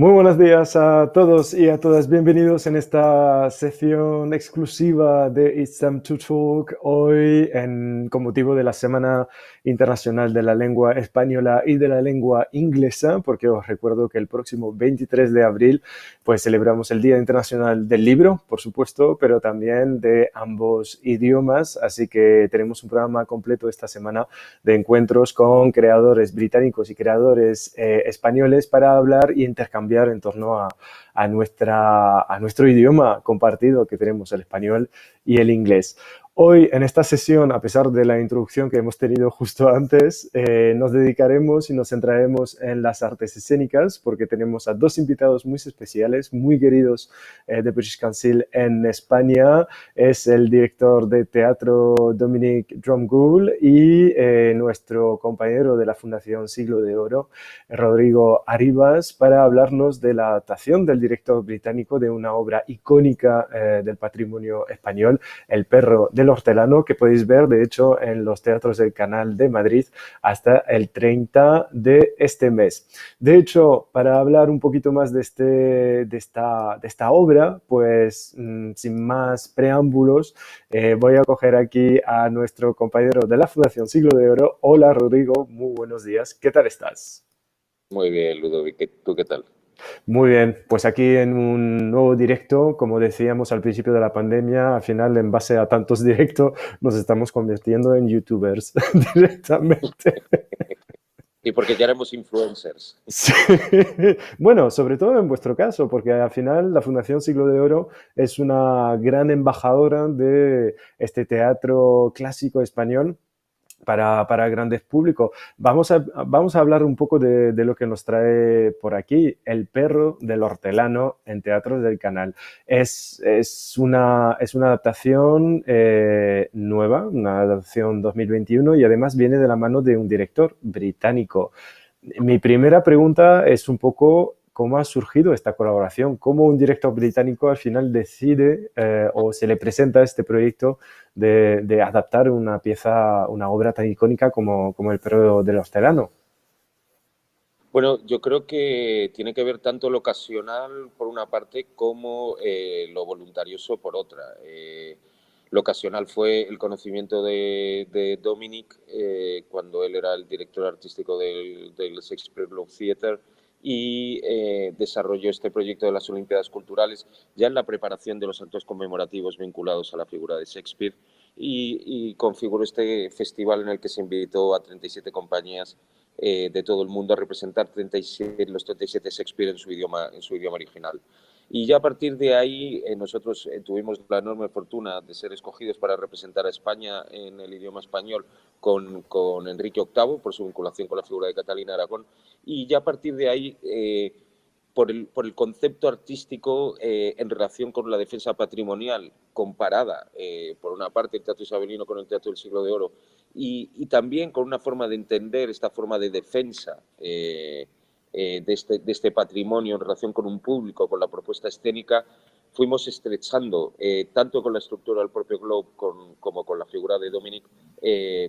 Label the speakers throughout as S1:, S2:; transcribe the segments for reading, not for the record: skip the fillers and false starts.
S1: Muy buenos días a todos y a todas. Bienvenidos en esta sección exclusiva de It's Time to Talk hoy con motivo de la Semana Internacional de la Lengua Española y de la Lengua Inglesa, porque os recuerdo que el próximo 23 de abril pues celebramos el Día Internacional del Libro, por supuesto, pero también de ambos idiomas, así que tenemos un programa completo esta semana de encuentros con creadores británicos y creadores españoles para hablar y intercambiar en torno a nuestro idioma compartido que tenemos, el español y el inglés. Hoy, en esta sesión, a pesar de la introducción que hemos tenido justo antes, nos dedicaremos y nos centraremos en las artes escénicas, porque tenemos a dos invitados muy especiales, muy queridos de British Council en España. Es el director de teatro Dominic Dromgoole y nuestro compañero de la Fundación Siglo de Oro, Rodrigo Arribas, para hablarnos de la adaptación del director británico de una obra icónica del patrimonio español, El perro del hortelano, que podéis ver, de hecho, en los teatros del Canal de Madrid hasta el 30 de este mes. De hecho, para hablar un poquito más de esta obra, pues sin más preámbulos, voy a coger aquí a nuestro compañero de la Fundación Siglo de Oro. Hola, Rodrigo, muy buenos días. ¿Qué tal estás?
S2: Muy bien, Ludovic. ¿Tú qué tal?
S1: Muy bien, pues aquí en un nuevo directo, como decíamos al principio de la pandemia, al final en base a tantos directos nos estamos convirtiendo en youtubers directamente.
S2: Y porque ya éramos influencers.
S1: Sí. Bueno, sobre todo en vuestro caso, porque al final la Fundación Siglo de Oro es una gran embajadora de este teatro clásico español para grandes públicos. Vamos a hablar un poco de lo que nos trae por aquí, El perro del hortelano en Teatros del Canal. Es una adaptación nueva, una adaptación 2021 y además viene de la mano de un director británico. Mi primera pregunta es un poco cómo ha surgido esta colaboración, cómo un director británico al final decide o se le presenta este proyecto de adaptar una pieza, una obra tan icónica como El perro del hortelano.
S2: Bueno, yo creo que tiene que ver tanto lo ocasional por una parte como lo voluntarioso por otra. Lo ocasional fue el conocimiento de Dominic cuando él era el director artístico del Shakespeare Globe Theatre y desarrolló este proyecto de las Olimpiadas Culturales ya en la preparación de los actos conmemorativos vinculados a la figura de Shakespeare y configuró este festival en el que se invitó a 37 compañías de todo el mundo a representar los 37 Shakespeare en su idioma original. Y ya a partir de ahí nosotros tuvimos la enorme fortuna de ser escogidos para representar a España en el idioma español con Enrique VIII por su vinculación con la figura de Catalina Aragón. Y ya a partir de ahí, por el concepto artístico en relación con la defensa patrimonial comparada, por una parte, el teatro isabelino con el teatro del Siglo de Oro, y también con una forma de entender esta forma de defensa de este patrimonio en relación con un público, con la propuesta escénica, fuimos estrechando, tanto con la estructura del propio Globe como con la figura de Dominic,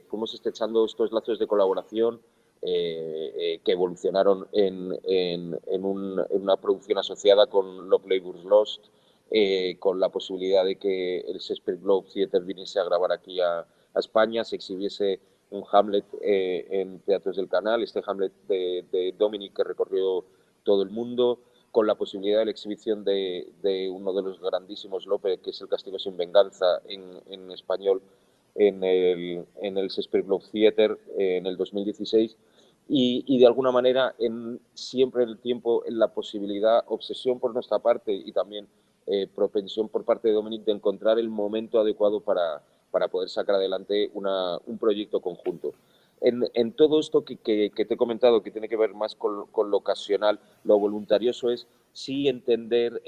S2: fuimos estrechando estos lazos de colaboración que evolucionaron en una producción asociada con Love Labour's Lost, con la posibilidad de que el Shakespeare Globe Theatre viniese a grabar aquí a España, se exhibiese un Hamlet en Teatros del Canal, este Hamlet de Dominic que recorrió todo el mundo, con la posibilidad de la exhibición de uno de los grandísimos Lope, que es El castigo sin venganza en español, en el Shakespeare Globe Theatre en el 2016. Y de alguna manera, siempre en el tiempo, en la posibilidad, obsesión por nuestra parte y también propensión por parte de Dominic de encontrar el momento adecuado para poder sacar adelante un proyecto conjunto. En todo esto que te he comentado, que tiene que ver más con lo ocasional, lo voluntarioso es sí entender,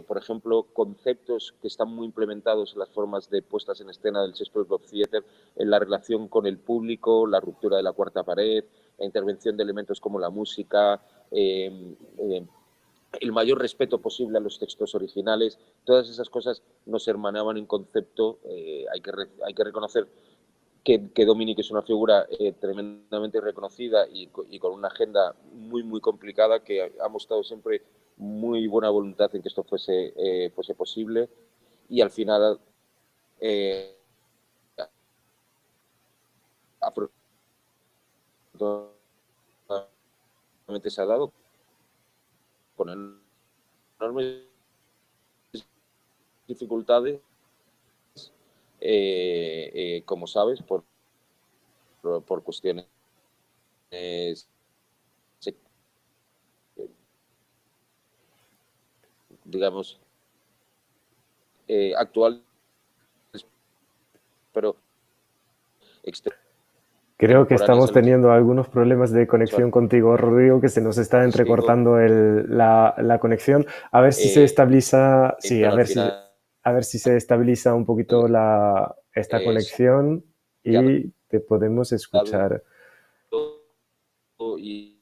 S2: por ejemplo, conceptos que están muy implementados en las formas de puestas en escena del Shakespeare Globe Theatre, en la relación con el público, la ruptura de la cuarta pared, la intervención de elementos como la música, el mayor respeto posible a los textos originales. Todas esas cosas nos hermanaban en concepto. Hay que reconocer que Dominic es una figura tremendamente reconocida y con una agenda muy, muy complicada, que ha mostrado siempre muy buena voluntad en que esto fuese posible, y al final afortunadamente se ha dado con enormes dificultades, como sabes, por cuestiones digamos actuales, pero
S1: Creo que
S2: extemporáneas
S1: estamos
S2: al hecho
S1: teniendo algunos problemas de conexión contigo, Rodrigo, que se nos está
S2: sigo,
S1: entrecortando la conexión. A ver si se estabiliza, sí,
S2: pero al final
S1: a ver si se estabiliza un poquito esta
S2: se
S1: conexión
S2: ha
S1: y te podemos
S2: dado
S1: escuchar.
S2: y,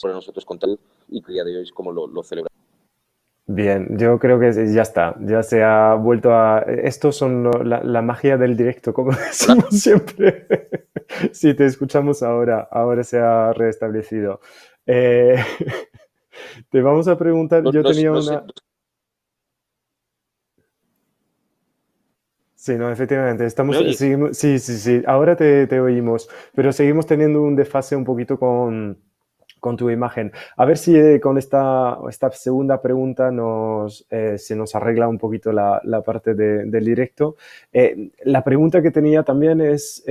S2: para nosotros contar y que día de hoy es como lo celebramos.
S1: Bien, yo creo que ya está, ya se ha vuelto a... Estos son la magia del directo, como
S2: Hola.
S1: decimos siempre. Sí, te escuchamos ahora, ahora se ha restablecido. Eh, te vamos a preguntar,
S2: No,
S1: yo
S2: no,
S1: tenía
S2: no sé,
S1: una... Sí, no, efectivamente,
S2: ¿me oyes?
S1: sí, sí, sí, ahora te oímos, pero seguimos teniendo un desfase un poquito con tu imagen. A ver si con esta segunda pregunta se nos arregla un poquito la parte del directo. La pregunta que tenía también es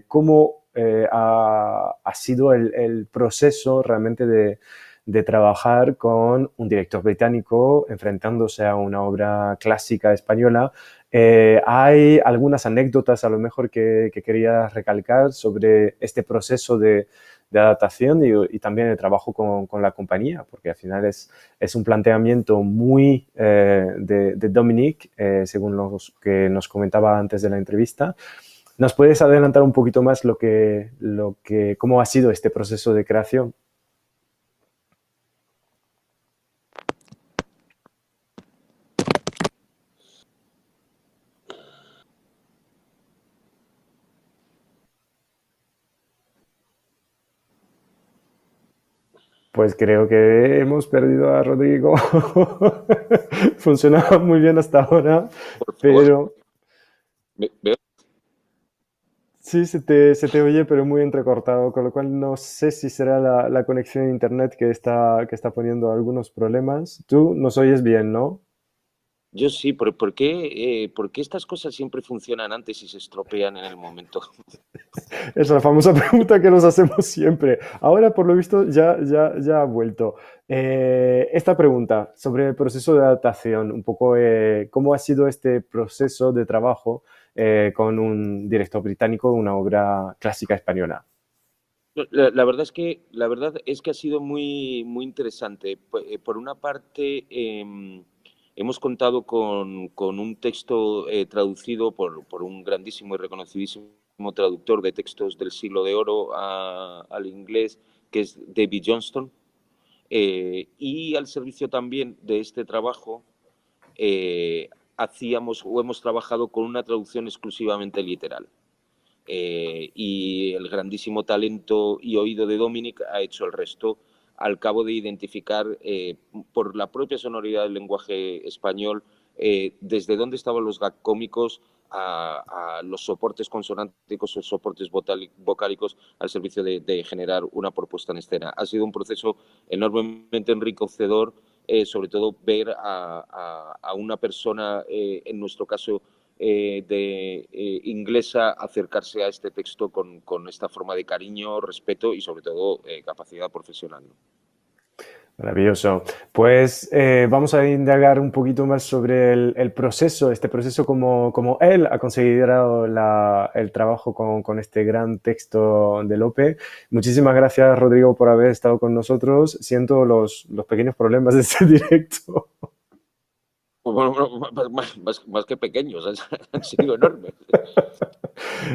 S1: cómo ha sido el proceso realmente de trabajar con un director británico enfrentándose a una obra clásica española. Hay algunas anécdotas a lo mejor que querías recalcar sobre este proceso de adaptación y también el trabajo con la compañía, porque al final es un planteamiento muy de Dominic, según lo que nos comentaba antes de la entrevista. ¿Nos puedes adelantar un poquito más cómo ha sido este proceso de creación? Pues creo que hemos perdido a Rodrigo. Funcionaba muy bien hasta ahora,
S2: Por favor,
S1: pero
S2: ¿me
S1: sí se te oye, pero muy entrecortado, con lo cual no sé si será la conexión a internet que está poniendo algunos problemas. Tú nos oyes bien, ¿no?
S2: Yo sí, por qué estas cosas siempre funcionan antes y se estropean en el momento?
S1: Es la famosa pregunta que nos hacemos siempre. Ahora, por lo visto, ya ha vuelto. Esta pregunta sobre el proceso de adaptación, un poco cómo ha sido este proceso de trabajo con un director británico, una obra clásica española.
S2: La verdad es que ha sido muy interesante. Por una parte, hemos contado con un texto traducido por un grandísimo y reconocidísimo traductor de textos del Siglo de Oro al inglés, que es David Johnston, y al servicio también de este trabajo hacíamos o hemos trabajado con una traducción exclusivamente literal. Y el grandísimo talento y oído de Dominic ha hecho el resto al cabo de identificar por la propia sonoridad del lenguaje español desde dónde estaban los gag cómicos a los soportes consonánticos o soportes vocálicos al servicio de generar una propuesta en escena. Ha sido un proceso enormemente enriquecedor, sobre todo ver a una persona, en nuestro caso, inglesa, acercarse a este texto con esta forma de cariño, respeto y sobre todo capacidad profesional, ¿no?
S1: Maravilloso. Pues vamos a indagar un poquito más sobre el proceso, este proceso como él ha considerado el trabajo con este gran texto de Lope. Muchísimas gracias, Rodrigo, por haber estado con nosotros. Siento los pequeños problemas de este directo.
S2: Bueno, más que pequeños, han sido enormes.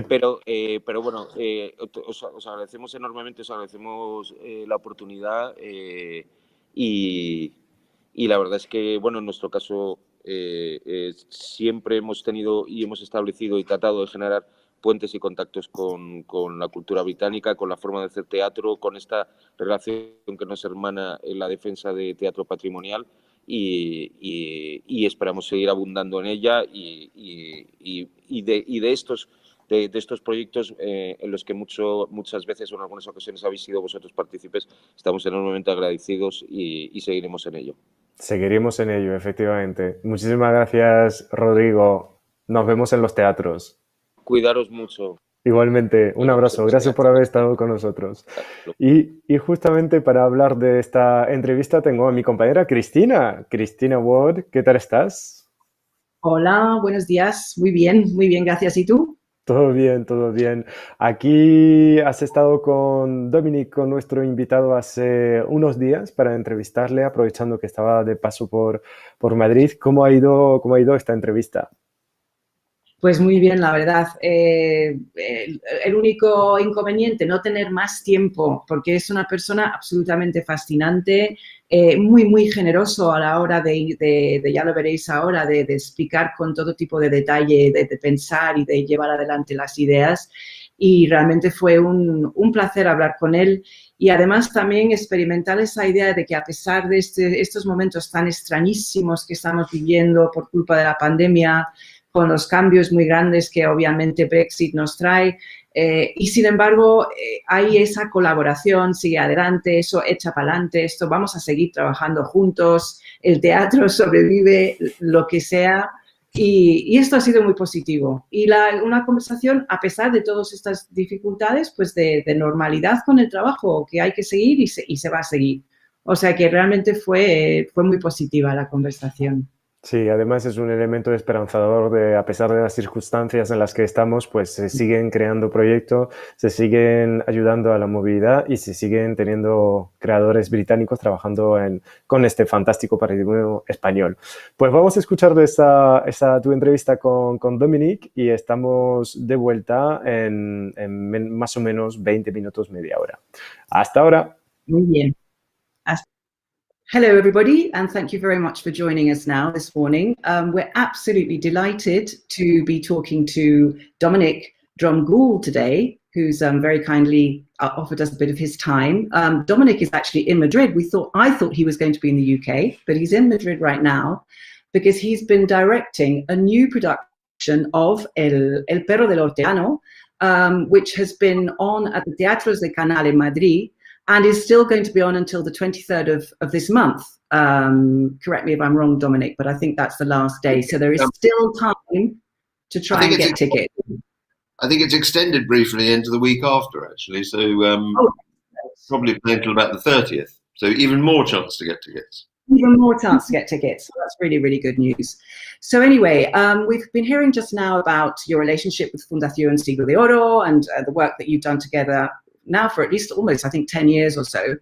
S2: Pero bueno, os agradecemos enormemente, os agradecemos la oportunidad y, y la verdad es que, bueno, en nuestro caso siempre hemos tenido y hemos establecido y tratado de generar puentes y contactos con la cultura británica, con la forma de hacer teatro, con esta relación que nos hermana en la defensa de teatro patrimonial y esperamos seguir abundando en ella y de estos proyectos en los que muchas veces o en algunas ocasiones habéis sido vosotros partícipes, estamos enormemente agradecidos y seguiremos en ello.
S1: Seguiremos en ello, efectivamente. Muchísimas gracias, Rodrigo. Nos vemos en los teatros.
S2: Cuidaros mucho.
S1: Igualmente, un abrazo. Gracias por haber estado con nosotros. Y justamente para hablar de esta entrevista tengo a mi compañera Cristina. Cristina Ward, ¿qué tal estás?
S3: Hola, buenos días. Muy bien, gracias. ¿Y tú?
S1: Todo bien, todo bien. Aquí has estado con Dominic, con nuestro invitado, hace unos días para entrevistarle, aprovechando que estaba de paso por Madrid. ¿Cómo ha ido esta entrevista?
S3: Pues muy bien, la verdad. El único inconveniente, no tener más tiempo, porque es una persona absolutamente fascinante, muy generoso a la hora ya lo veréis ahora, de explicar con todo tipo de detalle, de pensar y de llevar adelante las ideas. Y realmente fue un placer hablar con él y además también experimentar esa idea de que a pesar de estos momentos tan extrañísimos que estamos viviendo por culpa de la pandemia, con los cambios muy grandes que obviamente Brexit nos trae, y sin embargo hay esa colaboración, sigue adelante, eso echa para adelante, esto vamos a seguir trabajando juntos, el teatro sobrevive, lo que sea, y esto ha sido muy positivo. Y una conversación, a pesar de todas estas dificultades, pues de normalidad con el trabajo, que hay que seguir y se va a seguir. O sea que realmente fue muy positiva la conversación.
S1: Sí, además es un elemento esperanzador a pesar de las circunstancias en las que estamos, pues se siguen creando proyectos, se siguen ayudando a la movilidad y se siguen teniendo creadores británicos trabajando con este fantástico patrimonio español. Pues vamos a escuchar tu entrevista con Dominic y estamos de vuelta en más o menos 20 minutos, media hora. Hasta ahora.
S3: Muy bien. Hello, everybody, and thank you very much for joining us now this morning. We're absolutely delighted to be talking to Dominic Dromgoole today, who's very kindly offered us a bit of his time. Dominic is actually in Madrid. I thought he was going to be in the UK, but he's in Madrid right now because he's been directing a new production of El Perro del Hortelano, which has been on at the Teatros de Canal in Madrid, and is still going to be on until the 23rd of this month. Correct me if I'm wrong, Dominic, but I think that's the last day. So there is still time to try and get tickets.
S4: I think it's extended briefly into the week after, actually. So probably until about the 30th. So even more chance to get tickets.
S3: Even more chance to get tickets. So that's really, really good news. So anyway, we've been hearing just now about your relationship with Fundación Siglo de Oro and the work that you've done together now for at least almost, I think, 10 years or so.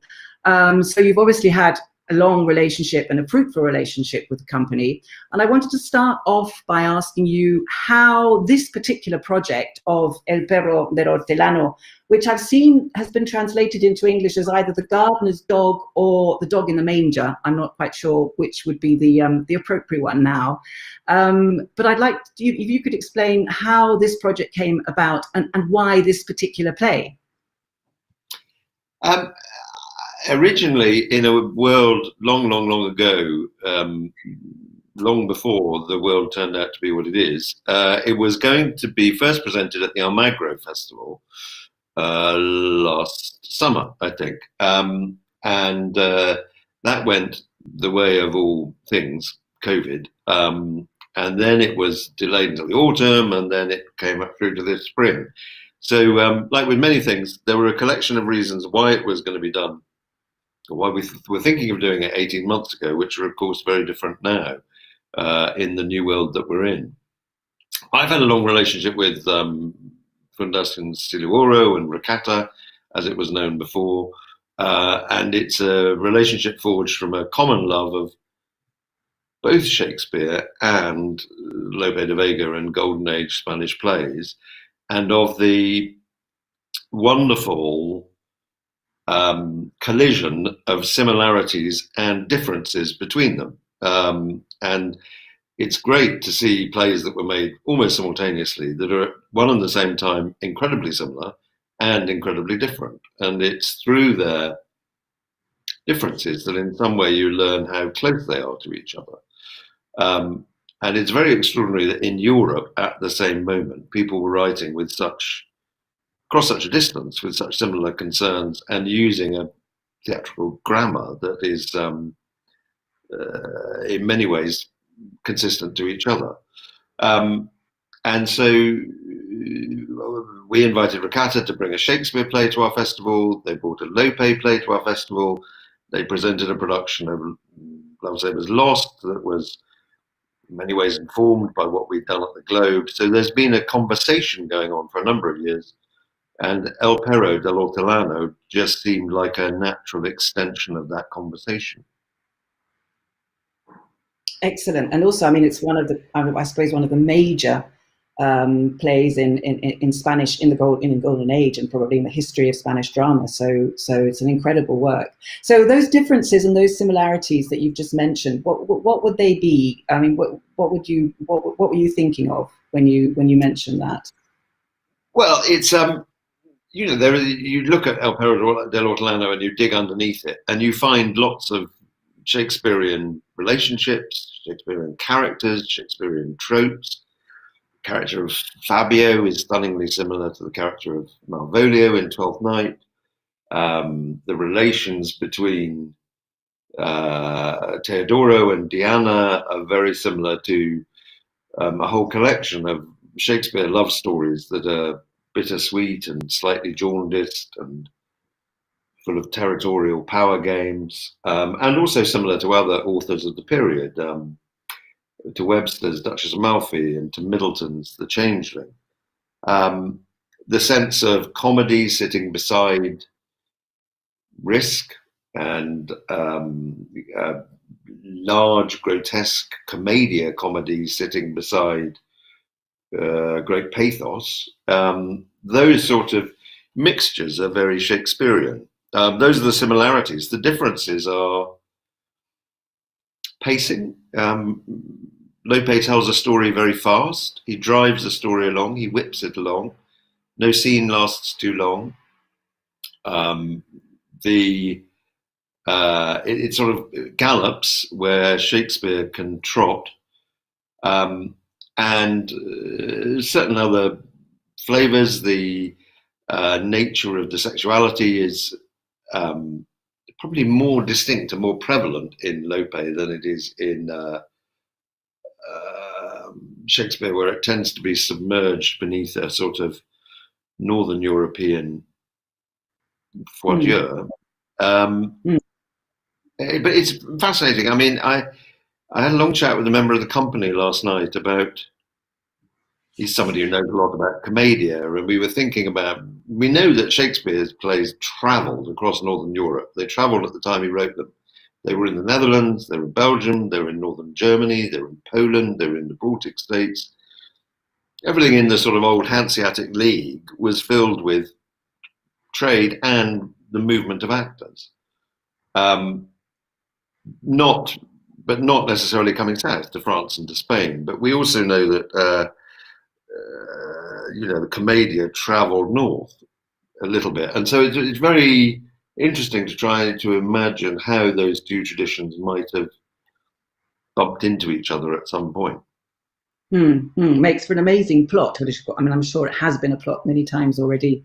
S3: So you've obviously had a long relationship and a fruitful relationship with the company. And I wanted to start off by asking you how this particular project of El Perro del Hortelano, which I've seen has been translated into English as either the gardener's dog or the dog in the manger. I'm not quite sure which would be the appropriate one now. But I'd like if you could explain how this project came about and why this particular play.
S4: Originally, in a world long ago, long before the world turned out to be what it is, it was going to be first presented at the Almagro Festival last summer, I think. And that went the way of all things, COVID. And then it was delayed until the autumn, and then it came up through to the spring. So, like with many things, there were a collection of reasons why it was going to be done, or why we were thinking of doing it 18 months ago, which are, of course, very different now in the new world that we're in. I've had a long relationship with Fundación Siglo de Oro and Riccata, as it was known before, and it's a relationship forged from a common love of both Shakespeare and Lope de Vega and Golden Age Spanish plays, and of the wonderful collision of similarities and differences between them. And it's great to see plays that were made almost simultaneously that are at one and the same time incredibly similar and incredibly different. And it's through their differences that in some way you learn how close they are to each other. And it's very extraordinary that in Europe at the same moment, people were writing with across such a distance, with such similar concerns, and using a theatrical grammar that is in many ways consistent to each other. And so we invited Riccata to bring a Shakespeare play to our festival. They brought a Lope play to our festival. They presented a production of Love Sabers Lost that was in many ways informed by what we'd done at the Globe. So there's been a conversation going on for a number of years. And El Perro del Hortelano just seemed like a natural extension of that conversation.
S3: Excellent. And also, I mean, it's one of the, I suppose, one of the major plays in Spanish in the Golden Age, and probably in the history of Spanish drama. So it's an incredible work. So those differences and those similarities that you've just mentioned, what would they be? I mean, what were you thinking of when you mentioned that?
S4: Well, it's you know, you look at El Perro del Hortelano and you dig underneath it, and you find lots of Shakespearean relationships, Shakespearean characters, Shakespearean tropes. The character of Fabio is stunningly similar to the character of Malvolio in Twelfth Night. The relations between Teodoro and Diana are very similar to a whole collection of Shakespeare love stories that are bittersweet and slightly jaundiced and full of territorial power games, and also similar to other authors of the period, to Webster's Duchess of Malfi and to Middleton's The Changeling. The sense of comedy sitting beside risk, and large grotesque commedia comedy sitting beside great pathos. Those sort of mixtures are very Shakespearean. Those are the similarities. The differences are pacing. Lope tells a story very fast. He drives the story along. He whips it along. No scene lasts too long. It sort of gallops where Shakespeare can trot. And certain other flavors. The nature of the sexuality is probably more distinct and more prevalent in Lope than it is in Shakespeare, where it tends to be submerged beneath a sort of Northern European foie d'oeuvre. But it's fascinating. I mean, I had a long chat with a member of the company last night about, he's somebody who knows a lot about commedia, and we were thinking about, we know that Shakespeare's plays travelled across Northern Europe. They travelled at the time he wrote them. They were in the Netherlands, they were in Belgium, they were in Northern Germany, they were in Poland, they were in the Baltic states. Everything in the sort of old Hanseatic League was filled with trade and the movement of actors. Not necessarily coming south to France and to Spain, but we also know that you know, the commedia travelled north a little bit, and so it's very interesting to try to imagine how those two traditions might have bumped into each other at some point.
S3: Makes for an amazing plot. I mean, I'm sure it has been a plot many times already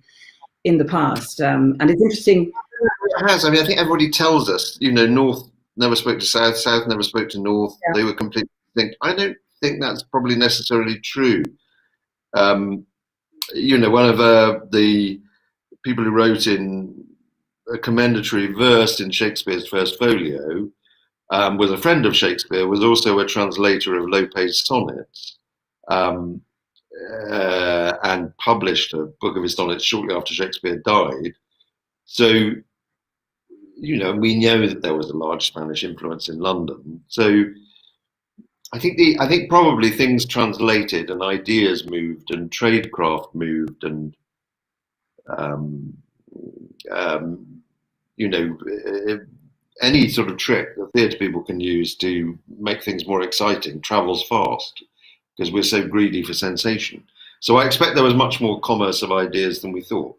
S3: in the past, and it's interesting.
S4: It has. I mean, I think everybody tells us, you know, North never spoke to South, South never spoke to North. Yeah. They were completely distinct. I don't think that's probably necessarily true. You know, one of the people who wrote in a commendatory verse in Shakespeare's First Folio was a friend of Shakespeare, was also a translator of Lope's sonnets, and published a book of his sonnets shortly after Shakespeare died. So, you know, we know that there was a large Spanish influence in London. So I think probably things translated and ideas moved and tradecraft moved and you know, any sort of trick that theatre people can use to make things more exciting travels fast because we're so greedy for sensation. So I expect there was much more commerce of ideas than we thought.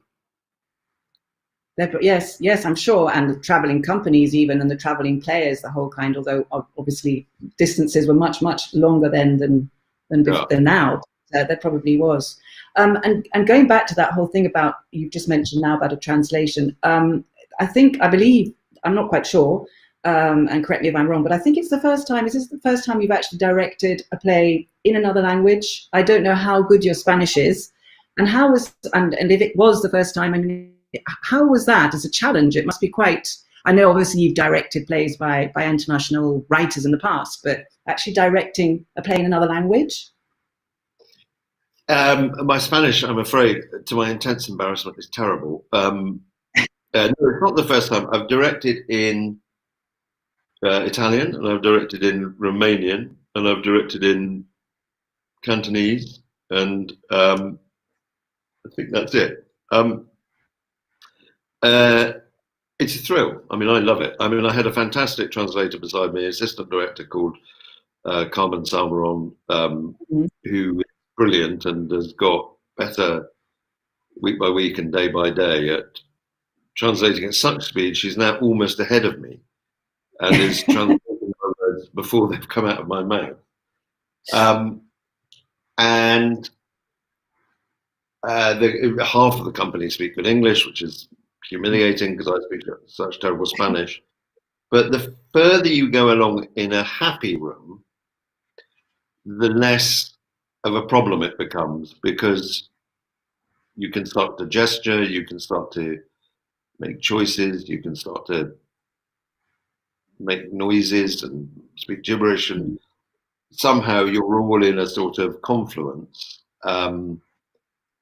S3: Yes, I'm sure, and the travelling companies even, and the travelling players, the whole kind. Although obviously distances were much longer then than now. There probably was. And going back to that whole thing about you've just mentioned now about a translation. I believe, I'm not quite sure, and correct me if I'm wrong, but I think it's the first time. Is this the first time you've actually directed a play in another language? I don't know how good your Spanish is, and if it was the first time, I mean, how was that as a challenge? It must be quite. I know obviously you've directed plays by international writers in the past, but actually directing a play in another language.
S4: My Spanish, I'm afraid, to my intense embarrassment, is terrible. No, it's not the first time. I've directed in Italian, and I've directed in Romanian, and I've directed in Cantonese, and I think that's it. It's a thrill. I mean, I love it. I mean, I had a fantastic translator beside me, assistant director called Carmen Salmeron, who is brilliant and has got better week by week and day by day at translating at such speed. She's now almost ahead of me and is translating my words before they've come out of my mouth. And half of the company speak good English, which is humiliating because I speak such terrible Spanish. But the further you go along in a happy room, the less of a problem it becomes, because you can start to gesture, you can start to make choices, you can start to make noises and speak gibberish, and somehow you're all in a sort of confluence, and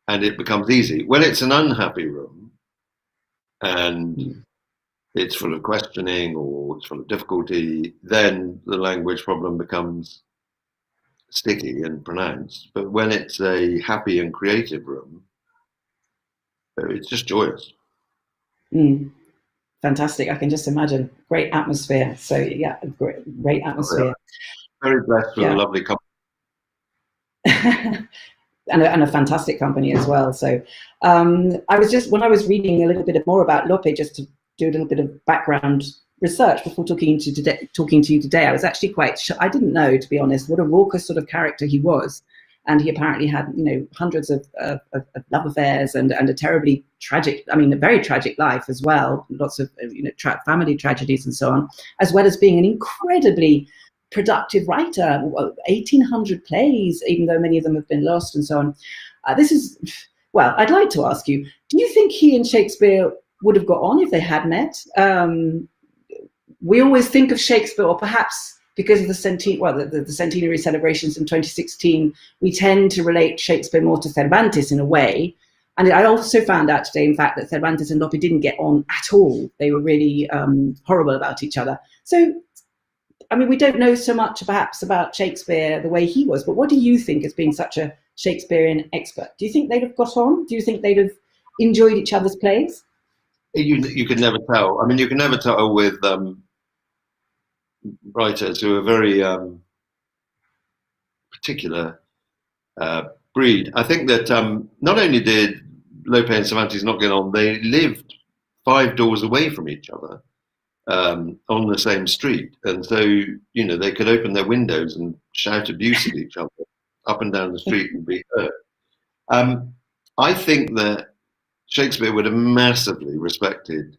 S4: it becomes easy. When it's an unhappy room and it's full of questioning or it's full of difficulty, then the language problem becomes sticky and pronounced. But when it's a happy and creative room, it's just joyous.
S3: Fantastic. I can just imagine. Great atmosphere. So yeah, great atmosphere.
S4: Oh, yeah. Very blessed with a lovely company.
S3: and a fantastic company as well. So I was reading a little bit more about Lope, just to do a little bit of background research before talking to you today, I was actually I didn't know, to be honest, what a raucous sort of character he was. And he apparently had, hundreds of love affairs and a terribly tragic, a very tragic life as well. Lots of, family tragedies and so on, as well as being an incredibly productive writer, 1,800 plays, even though many of them have been lost and so on. I'd like to ask you, do you think he and Shakespeare would have got on if they had met? We always think of Shakespeare, or perhaps because of the centenary celebrations in 2016, we tend to relate Shakespeare more to Cervantes in a way. And I also found out today, in fact, that Cervantes and Lope didn't get on at all. They were really horrible about each other. So, we don't know so much perhaps about Shakespeare the way he was, but what do you think, as being such a Shakespearean expert? Do you think they'd have got on? Do you think they'd have enjoyed each other's plays?
S4: You could never tell. You can never tell with writers who are very particular breed. I think that not only did Lope and Cervantes not get on, they lived 5 doors away from each other on the same street. And so, they could open their windows and shout abuse at each other up and down the street and be heard. I think that Shakespeare would have massively respected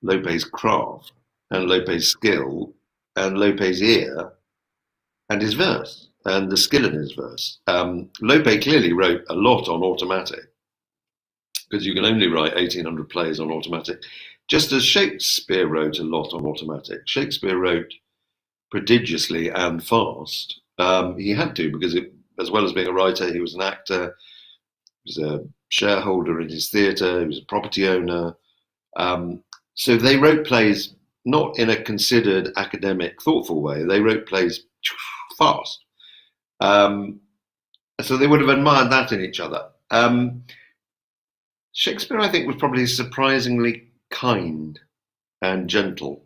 S4: Lope's craft and Lope's skill and Lope's ear and his verse and the skill in his verse. Lope clearly wrote a lot on automatic, because you can only write 1,800 plays on automatic, just as Shakespeare wrote a lot on automatic. Shakespeare wrote prodigiously and fast. He had to, because as well as being a writer, he was an actor, he was a shareholder in his theatre, he was a property owner. So they wrote plays not in a considered, academic, thoughtful way. They wrote plays fast. So they would have admired that in each other. Shakespeare, I think, was probably surprisingly kind and gentle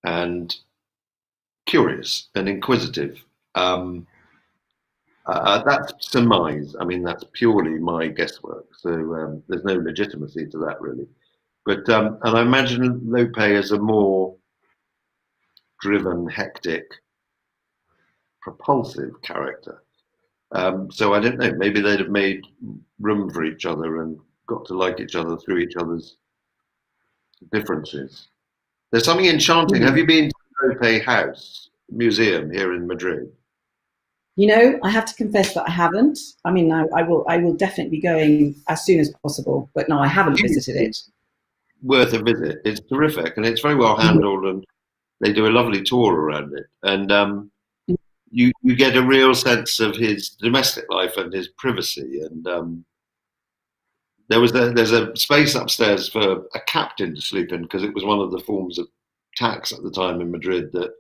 S4: and curious and inquisitive. That's surmise. I mean, that's purely my guesswork. So there's no legitimacy to that, really. But and I imagine Lope as a more driven, hectic, propulsive character. So I don't know. Maybe they'd have made room for each other and got to like each other through each other's differences. There's something enchanting.
S3: Mm-hmm.
S4: Have you been to Lope House Museum here in Madrid?
S3: You know, I have to confess that I haven't. I mean, I will definitely be going as soon as possible. But no, I haven't visited it.
S4: Worth a visit. It's terrific, and it's very well handled, and they do a lovely tour around it. And you get a real sense of his domestic life and his privacy. And there's a space upstairs for a captain to sleep in, because it was one of the forms of tax at the time in Madrid that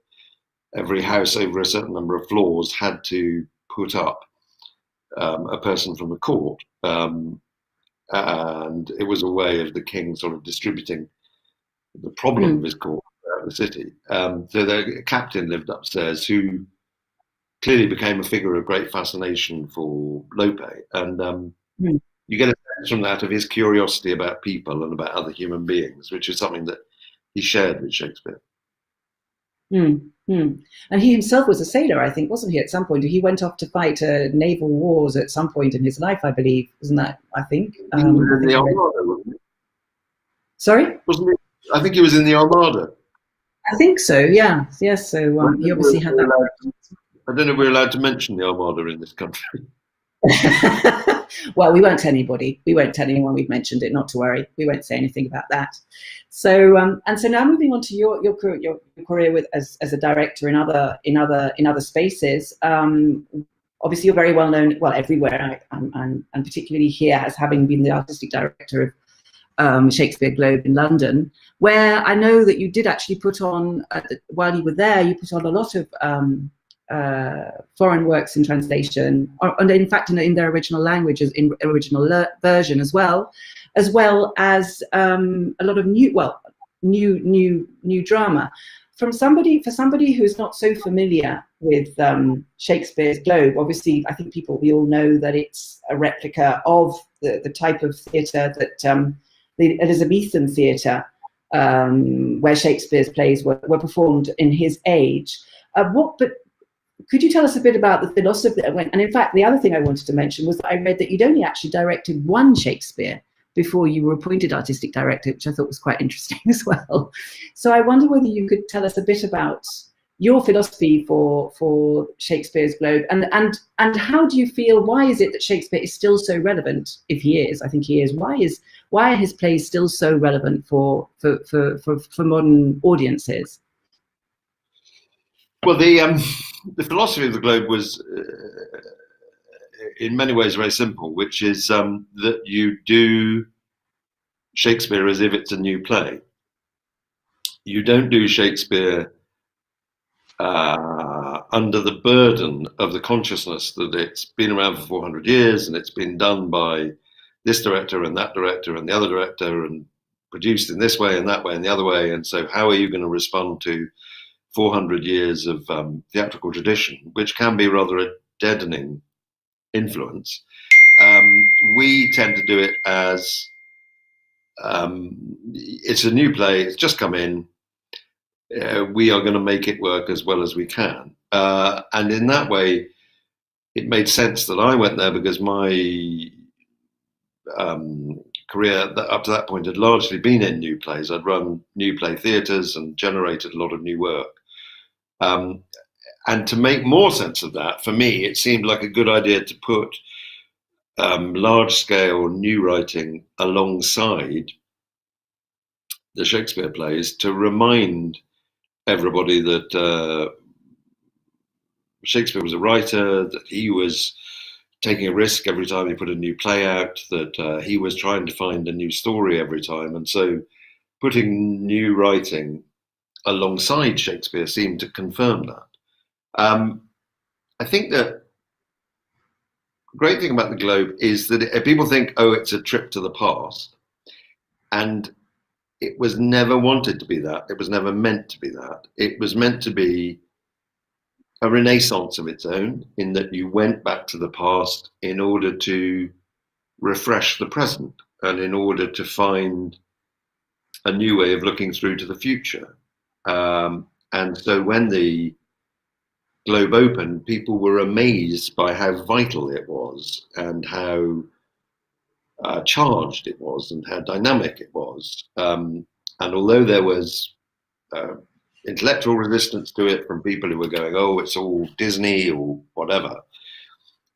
S4: every house over a certain number of floors had to put up a person from the court. And it was a way of the king sort of distributing the problem of his court throughout the city. So the captain lived upstairs, who clearly became a figure of great fascination for Lope. And you get a sense from that of his curiosity about people and about other human beings, which is something that he shared with Shakespeare.
S3: And he himself was a sailor, I think, wasn't he, at some point? He went off to fight naval wars at some point in his life, I believe. Isn't that, I think?
S4: He was in the Armada, wasn't he?
S3: Sorry?
S4: Wasn't he? I think he was in the Armada.
S3: I think so, yeah. Yes, so he obviously had that.
S4: I don't know if we're allowed to mention the Armada in this country.
S3: Well, we won't tell anybody. We won't tell anyone we've mentioned it, not to worry. We won't say anything about that. So and so now moving on to your career with as a director in other spaces. Obviously, you're very well known, well, everywhere, and particularly here, as having been the artistic director of Shakespeare Globe in London, where I know that you did actually put on, while you were there, you put on a lot of foreign works in translation, and in fact in their original languages, in original version as well as a lot of new drama. For somebody who's not so familiar with Shakespeare's Globe, obviously I think we all know that it's a replica of the type of theatre that the Elizabethan theatre, where Shakespeare's plays were performed in his age. But could you tell us a bit about the philosophy that went? And in fact, the other thing I wanted to mention was that I read that you'd only actually directed one Shakespeare before you were appointed artistic director, which I thought was quite interesting as well. So I wonder whether you could tell us a bit about your philosophy for Shakespeare's Globe, and how do you feel? Why is it that Shakespeare is still so relevant? If he is, I think he is. Why are his plays still so relevant for modern audiences?
S4: Well, the philosophy of the Globe was, in many ways, very simple, which is that you do Shakespeare as if it's a new play. You don't do Shakespeare under the burden of the consciousness that it's been around for 400 years and it's been done by this director and that director and the other director and produced in this way and that way and the other way. And so how are you going to respond to 400 years of theatrical tradition, which can be rather a deadening influence? We tend to do it as it's a new play, it's just come in, we are going to make it work as well as we can. And in that way, it made sense that I went there, because my career up to that point had largely been in new plays. I'd run new play theatres and generated a lot of new work. And to make more sense of that, for me, it seemed like a good idea to put large-scale new writing alongside the Shakespeare plays to remind everybody that Shakespeare was a writer, that he was taking a risk every time he put a new play out, that he was trying to find a new story every time. And so putting new writing alongside Shakespeare seemed to confirm that. I think that the great thing about the Globe is that people think, oh, it's a trip to the past. And it was never wanted to be that. It was never meant to be that. It was meant to be a renaissance of its own, in that you went back to the past in order to refresh the present and in order to find a new way of looking through to the future. And so when the Globe opened, people were amazed by how vital it was and how charged it was and how dynamic it was. And although there was intellectual resistance to it from people who were going, oh, it's all Disney or whatever,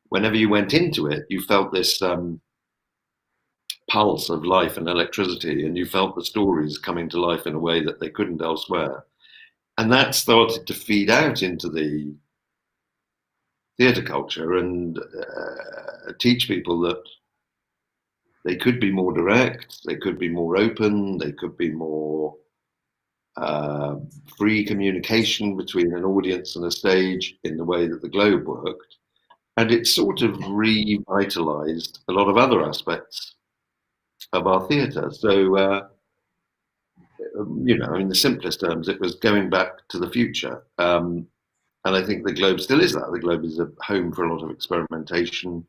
S4: whenever you went into it, you felt this pulse of life and electricity, and you felt the stories coming to life in a way that they couldn't elsewhere. And that started to feed out into the theatre culture and teach people that they could be more direct, they could be more open, they could be more free communication between an audience and a stage in the way that the Globe worked. And it sort of revitalized a lot of other aspects of our theatre. So, you know, in the simplest terms, it was going back to the future. And I think the Globe still is that. The Globe is a home for a lot of experimentation,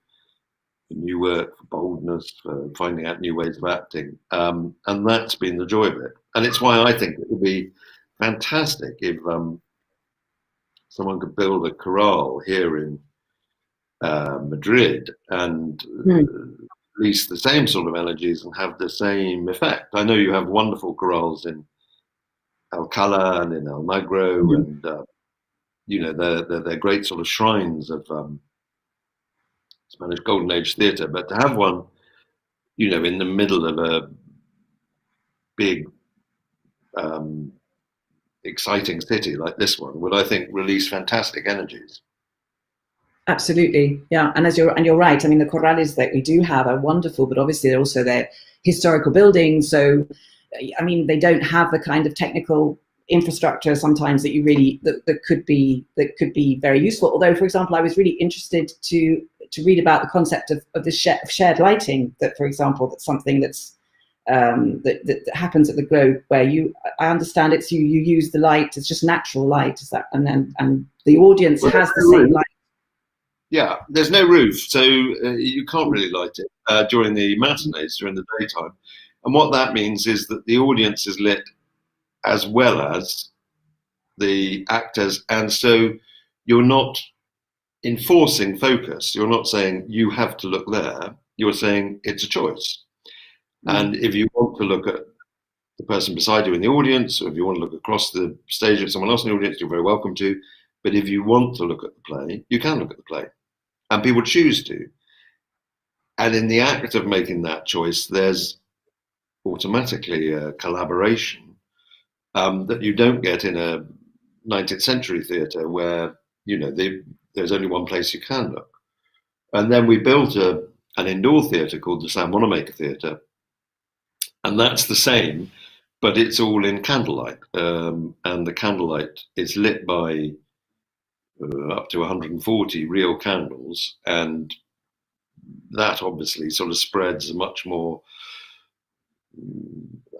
S4: for new work, for boldness, for finding out new ways of acting. And that's been the joy of it. And it's why I think it would be fantastic if someone could build a chorale here in Madrid and release the same sort of energies and have the same effect. I know you have wonderful chorales in Alcalá and in Almagro, and you know, they're great sort of shrines of Spanish Golden Age theatre. But to have one, you know, in the middle of a big, exciting city like this one would, I think, release fantastic energies.
S3: Absolutely, yeah. And you're right. I mean, the chorales that we do have are wonderful, but obviously they're also they're historical buildings. So, I mean, they don't have the kind of technical infrastructure sometimes that you really that could be very useful. Although, for example, I was really interested to read about the concept of the shared lighting. That, for example, that's something that's that happens at the Globe, where I understand it's you use the light. It's just natural light, is that? And the audience has the same light.
S4: Yeah, there's no roof, so you can't really light it during the matinees, during the daytime. And what that means is that the audience is lit as well as the actors. And so you're not enforcing focus. You're not saying you have to look there. You're saying it's a choice. And if you want to look at the person beside you in the audience, or if you want to look across the stage at someone else in the audience, you're very welcome to. But if you want to look at the play, you can look at the play. And people choose to. And in the act of making that choice, there's automatically a collaboration that you don't get in a 19th century theatre where, you know, there's only one place you can look. And then we built an indoor theatre called the Sam Wanamaker Theatre. And that's the same, but it's all in candlelight. And the candlelight is lit by up to 140 real candles, and that obviously sort of spreads a much more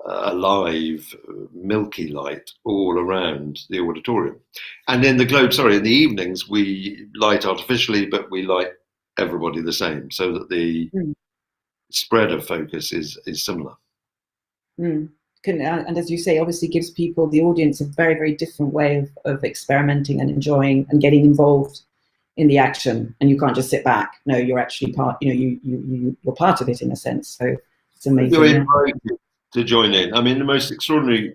S4: alive, milky light all around the auditorium. And in the Globe, in the evenings, we light artificially, but we light everybody the same, so that the spread of focus is similar.
S3: And as you say, obviously gives people, the audience, a very, very different way of experimenting and enjoying and getting involved in the action. And you can't just sit back. No, you're actually part, you know, you're part of it in a sense. So it's amazing.
S4: You're invited to join in. I mean, the most extraordinary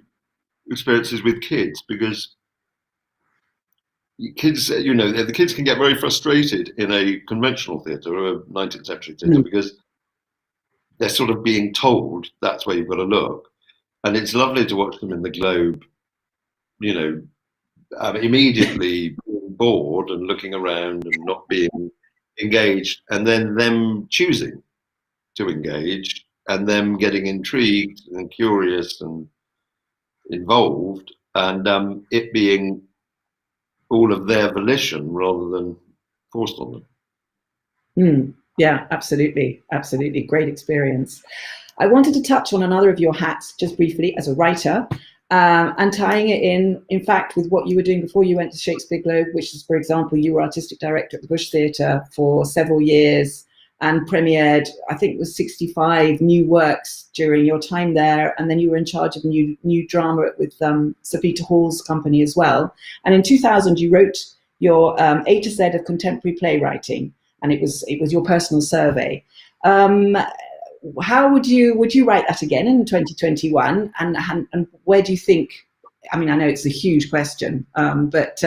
S4: experiences with kids, because kids, you know, the kids can get very frustrated in a conventional theatre or a 19th century theatre because they're sort of being told that's where you've got to look. And it's lovely to watch them in the Globe, you know, immediately being bored and looking around and not being engaged, and then them choosing to engage, and them getting intrigued and curious and involved, and it being all of their volition rather than forced on them.
S3: Yeah, absolutely. Absolutely. Great experience. I wanted to touch on another of your hats just briefly as a writer, and tying it in fact, with what you were doing before you went to Shakespeare Globe, which is, for example, you were artistic director at the Bush Theatre for several years and premiered, I think it was 65 new works during your time there. And then you were in charge of new drama with Sir Peter Hall's company as well. And in 2000, you wrote your A to Z of contemporary playwriting, and it was your personal survey. How would you write that again in 2021? And where do you think? I mean, I know it's a huge question, but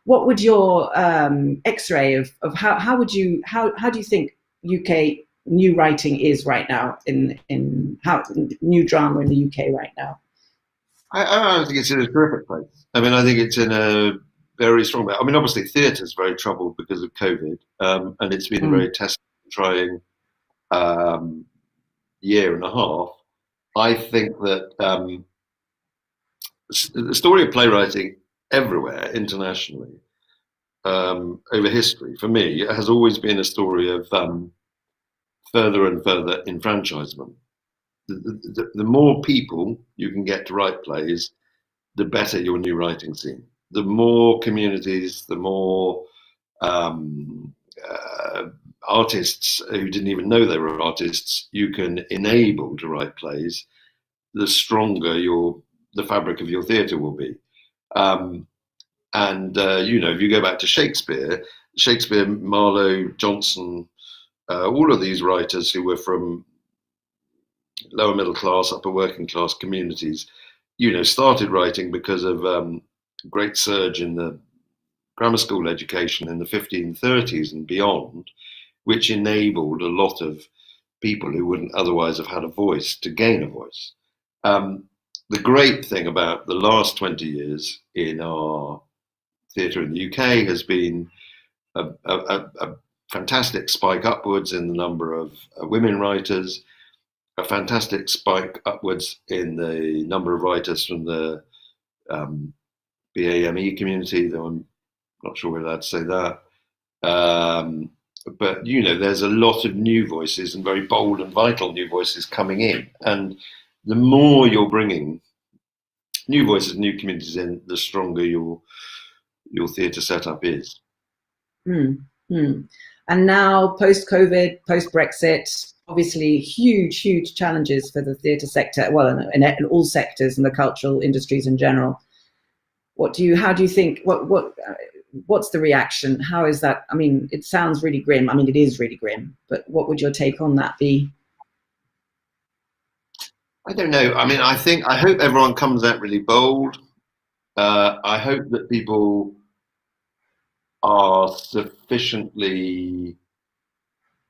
S3: what would your X-ray of how do you think UK new writing is right now in how new drama in the UK right now?
S4: I think it's in a terrific place. I mean, I think it's in a very strong way. I mean, obviously, theatre is very troubled because of COVID, and it's been a very trying year and a half. I think that the story of playwriting everywhere, internationally, over history, for me, it has always been a story of further and further enfranchisement. The more people you can get to write plays, the better your new writing scene. The more communities, the more artists who didn't even know they were artists you can enable to write plays, the stronger the fabric of your theatre will be. If you go back to Shakespeare, Marlowe, Johnson, all of these writers who were from lower middle class, upper working class communities, started writing because of great surge in the grammar school education in the 1530s and beyond, which enabled a lot of people who wouldn't otherwise have had a voice to gain a voice. The great thing about the last 20 years in our theatre in the UK has been a fantastic spike upwards in the number of women writers, a fantastic spike upwards in the number of writers from the BAME community, though I'm not sure we're allowed to say that. But, there's a lot of new voices and very bold and vital new voices coming in. And the more you're bringing new voices, new communities in, the stronger your theatre setup is.
S3: And now, post-COVID, post-Brexit, obviously huge challenges for the theatre sector, well, in all sectors and the cultural industries in general. How do you think, what's the reaction? How is that? I mean, it sounds really grim. I mean, it is really grim, but what would your take on that be?
S4: I don't know. I mean, I hope everyone comes out really bold. I hope that people are sufficiently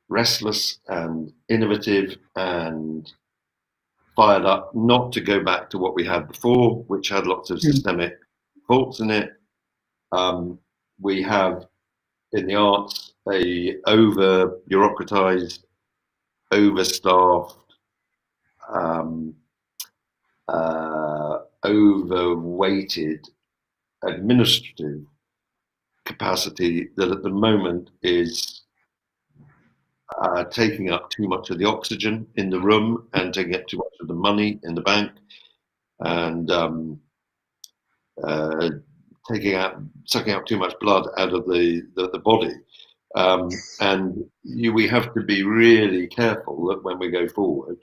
S4: restless and innovative and fired up not to go back to what we had before, which had lots of systemic faults in it. We have in the arts a over-bureaucratized, overstaffed, overweighted administrative capacity that at the moment is taking up too much of the oxygen in the room and taking up too much of the money in the bank, and sucking out too much blood out of the body. We have to be really careful that when we go forward,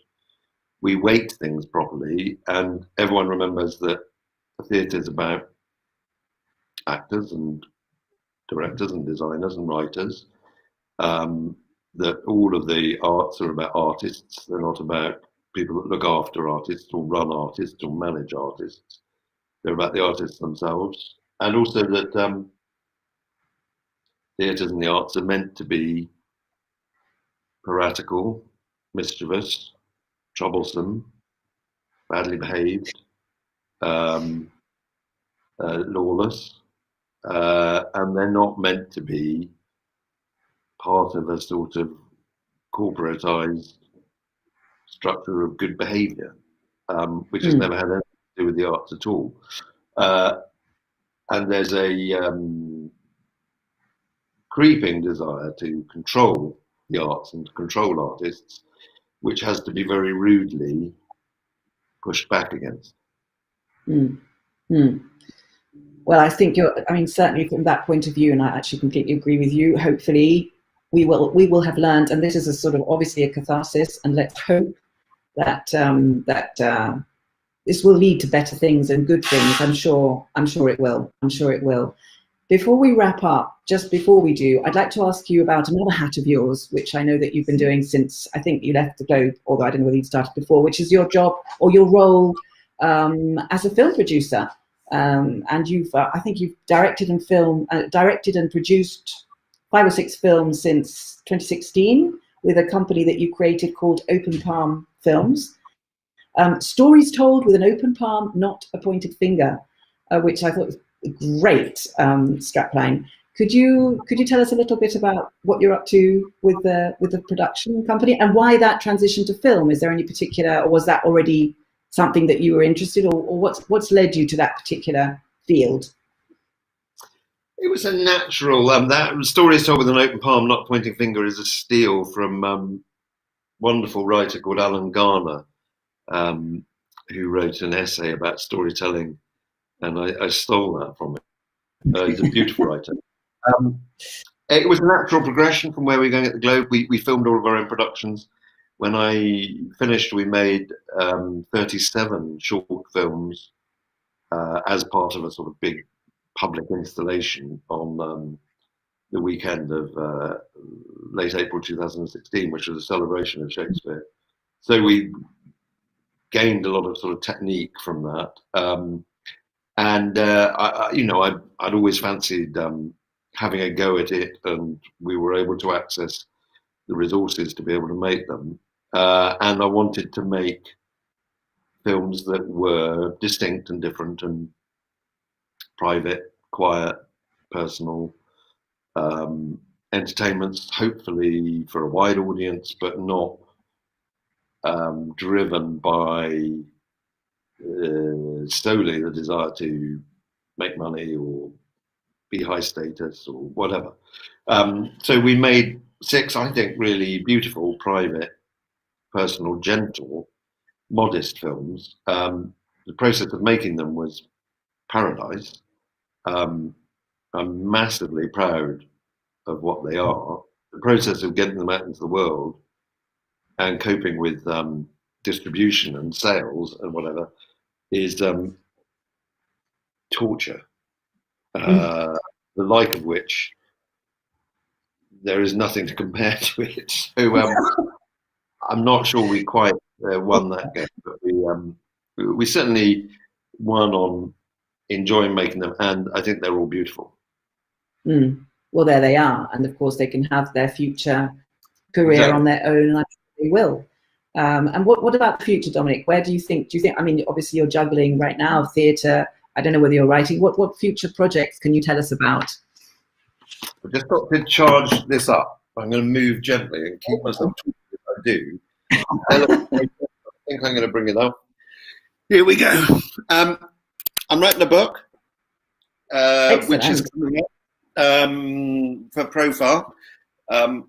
S4: we weight things properly, and everyone remembers that the theatre is about actors and directors and designers and writers, that all of the arts are about artists. They're not about people that look after artists or run artists or manage artists. They're about the artists themselves. And also that theatres and the arts are meant to be piratical, mischievous, troublesome, badly behaved, lawless, and they're not meant to be part of a sort of corporatized structure of good behaviour, which has never had anything to do with the arts at all. And there's a creeping desire to control the arts and to control artists, which has to be very rudely pushed back against.
S3: Mm. Mm. Well, I think certainly from that point of view, and I actually completely agree with you, hopefully we will have learned, and this is a sort of obviously a catharsis, and let's hope that this will lead to better things and good things. I'm sure it will. I'm sure it will. Before we wrap up, just before we do, I'd like to ask you about another hat of yours, which I know that you've been doing since I think you left the Globe, although I don't know whether you started before, which is your job or your role as a film producer. And I think you've directed and produced 5 or 6 films since 2016 with a company that you created called Open Palm Films. Stories told with an open palm, not a pointed finger, which I thought was a great strapline. Could you tell us a little bit about what you're up to with the production company and why that transition to film? Is there any particular, or was that already something that you were interested in, or what's led you to that particular field?
S4: It was a natural. That Stories told with an open palm, not a pointing finger, is a steal from wonderful writer called Alan Garner, who wrote an essay about storytelling, and I stole that from him. He's a beautiful writer. It was a natural progression from where we were going at the Globe. We filmed all of our own productions. When I finished, we made 37 short films as part of a sort of big public installation on the weekend of late April 2016, which was a celebration of Shakespeare. So we gained a lot of sort of technique from that. I'd always fancied having a go at it, and we were able to access the resources to be able to make them. And I wanted to make films that were distinct and different and private, quiet, personal, entertainments, hopefully for a wide audience, but not driven by solely the desire to make money or be high status or whatever. So we made 6, I think, really beautiful, private, personal, gentle, modest films. The process of making them was paradise. I'm massively proud of what they are. The process of getting them out into the world and coping with distribution and sales and whatever is torture, the like of which there is nothing to compare to it. So I'm not sure we quite won that game, but we certainly won on enjoying making them, and I think they're all beautiful.
S3: Well, there they are, and of course they can have their future career on their own, and I think they will. And what about the future, Dominic? Where do you think, I mean, obviously you're juggling right now, theatre, I don't know whether you're writing. What future projects can you tell us about?
S4: I've just got to charge this up. I'm going to move gently and keep myself talking if I do. I think I'm going to bring it up. Here we go. I'm writing a book, which is coming up for Profile,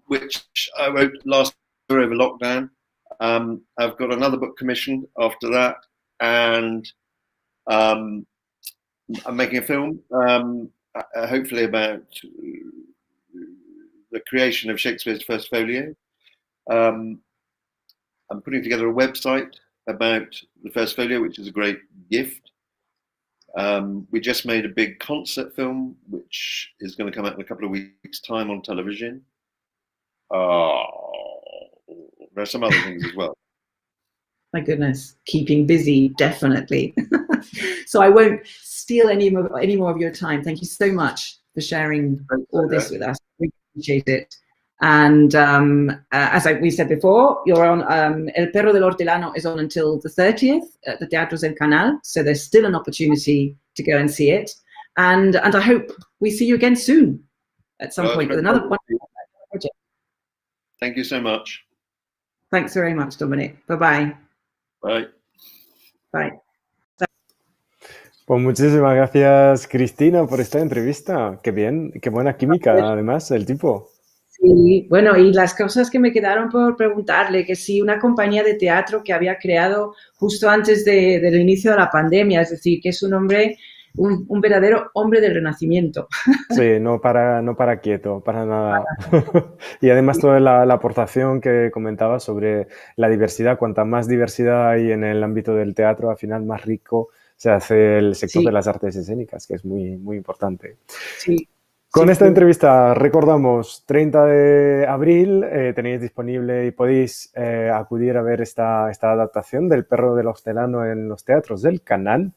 S4: which I wrote last year over lockdown. I've got another book commissioned after that, and I'm making a film, hopefully about the creation of Shakespeare's first folio. I'm putting together a website about the first folio, which is a great gift. We just made a big concert film, which is going to come out in a couple of weeks' time on television. There are some other things as well.
S3: My goodness, keeping busy, definitely. So I won't steal any more of your time. Thank you so much for sharing all this with us. We appreciate it. And as we said before, you're on El Perro del Hortelano is on until the 30th at the Teatros and Canal. So there's still an opportunity to go and see it. And I hope we see you again soon at some point with another project.
S4: Thank you so much.
S3: Thanks very much, Dominic. Bye-bye.
S4: Bye.
S3: Bye.
S1: Pues muchísimas gracias, Cristina, por esta entrevista. Qué bien, qué buena química, además, el tipo.
S3: Sí, bueno, y las cosas que me quedaron por preguntarle, que si una compañía de teatro que había creado justo antes del inicio de la pandemia, es decir, que es un hombre, un verdadero hombre del Renacimiento.
S1: Sí, no para quieto, para nada. Y además toda la aportación que comentaba sobre la diversidad, cuanta más diversidad hay en el ámbito del teatro, al final más rico se hace el sector de
S3: Sí,
S1: las artes escénicas, que es muy, muy importante.
S3: sí,
S1: Con
S3: sin
S1: esta
S3: duda.
S1: entrevista recordamos 30 de abril, tenéis disponible y podéis acudir a ver esta adaptación del perro del hortelano en los teatros del Canal.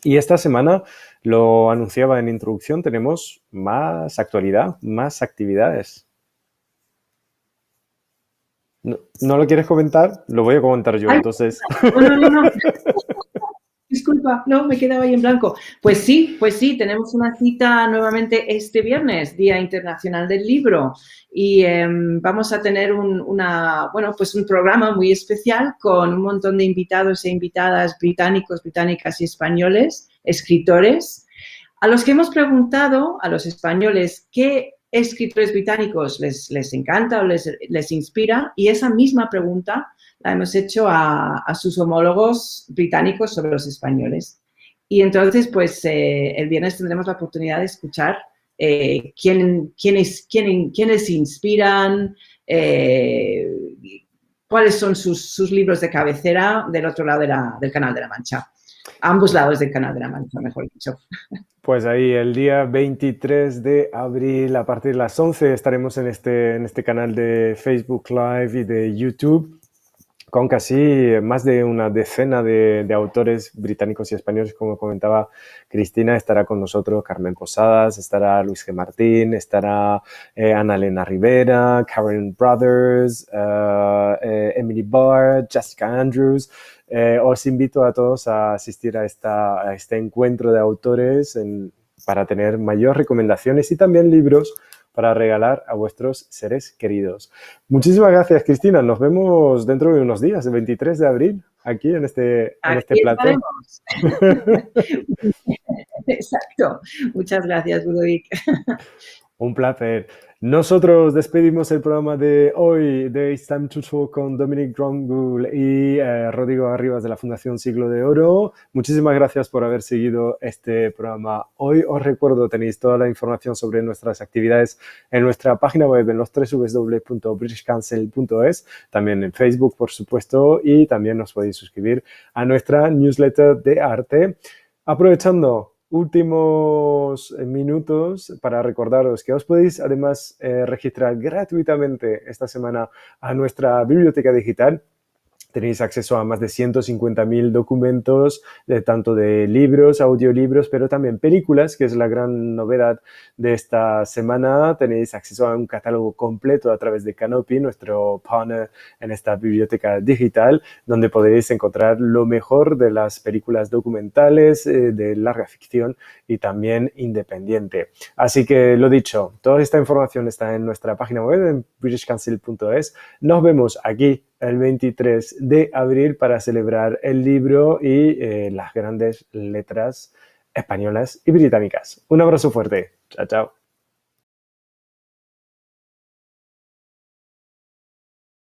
S1: Y esta semana, lo anunciaba en introducción, tenemos más actualidad, más actividades. ¿No lo quieres comentar? Lo voy a comentar yo,
S3: Ay,
S1: entonces.
S3: no. Disculpa, no, me quedaba ahí en blanco. Pues sí, tenemos una cita nuevamente este viernes, Día Internacional del Libro, y vamos a tener pues un programa muy especial con un montón de invitados e invitadas británicos, británicas y españoles, escritores, a los que hemos preguntado, a los españoles, qué escritores británicos les encanta o les inspira, y esa misma pregunta la hemos hecho a sus homólogos británicos sobre los españoles. Y entonces, pues, el viernes tendremos la oportunidad de escuchar quiénes inspiran, cuáles son sus libros de cabecera del otro lado del Canal de la Mancha. A ambos lados del Canal de la Mancha, mejor dicho.
S1: Pues ahí, el día 23 de abril, a partir de las 11, estaremos en este canal de Facebook Live y de YouTube, con casi más de una decena de autores británicos y españoles, como comentaba Cristina. Estará con nosotros Carmen Posadas, estará Luis G. Martín, estará Ana Elena Rivera, Karen Brothers, Emily Barr, Jessica Andrews. Os invito a todos a asistir a este encuentro de autores para tener mayores recomendaciones y también libros para regalar a vuestros seres queridos. Muchísimas gracias, Cristina. Nos vemos dentro de unos días, el 23 de abril, aquí en este
S3: Aquí
S1: plató.
S3: estaremos. Exacto. Muchas gracias, Ludovic.
S1: Un placer. Nosotros despedimos el programa de hoy de It's Time to Talk con Dominic Dromgoole y Rodrigo Arribas de la Fundación Siglo de Oro. Muchísimas gracias por haber seguido este programa. Hoy os recuerdo, tenéis toda la información sobre nuestras actividades en nuestra página web, en los www.britishcouncil.es, también en Facebook, por supuesto, y también os podéis suscribir a nuestra newsletter de arte. Aprovechando últimos minutos para recordaros que os podéis además registrar gratuitamente esta semana a nuestra biblioteca digital. Tenéis acceso a más de 150.000 documentos, tanto de libros, audiolibros, pero también películas, que es la gran novedad de esta semana. Tenéis acceso a un catálogo completo a través de Canopy, nuestro partner en esta biblioteca digital, donde podéis encontrar lo mejor de las películas documentales, de larga ficción y también independiente. Así que lo dicho, toda esta información está en nuestra página web, en britishcouncil.es. Nos vemos aquí el 23 de abril para celebrar el libro y las grandes letras españolas y británicas. Un abrazo fuerte. Chao, chao.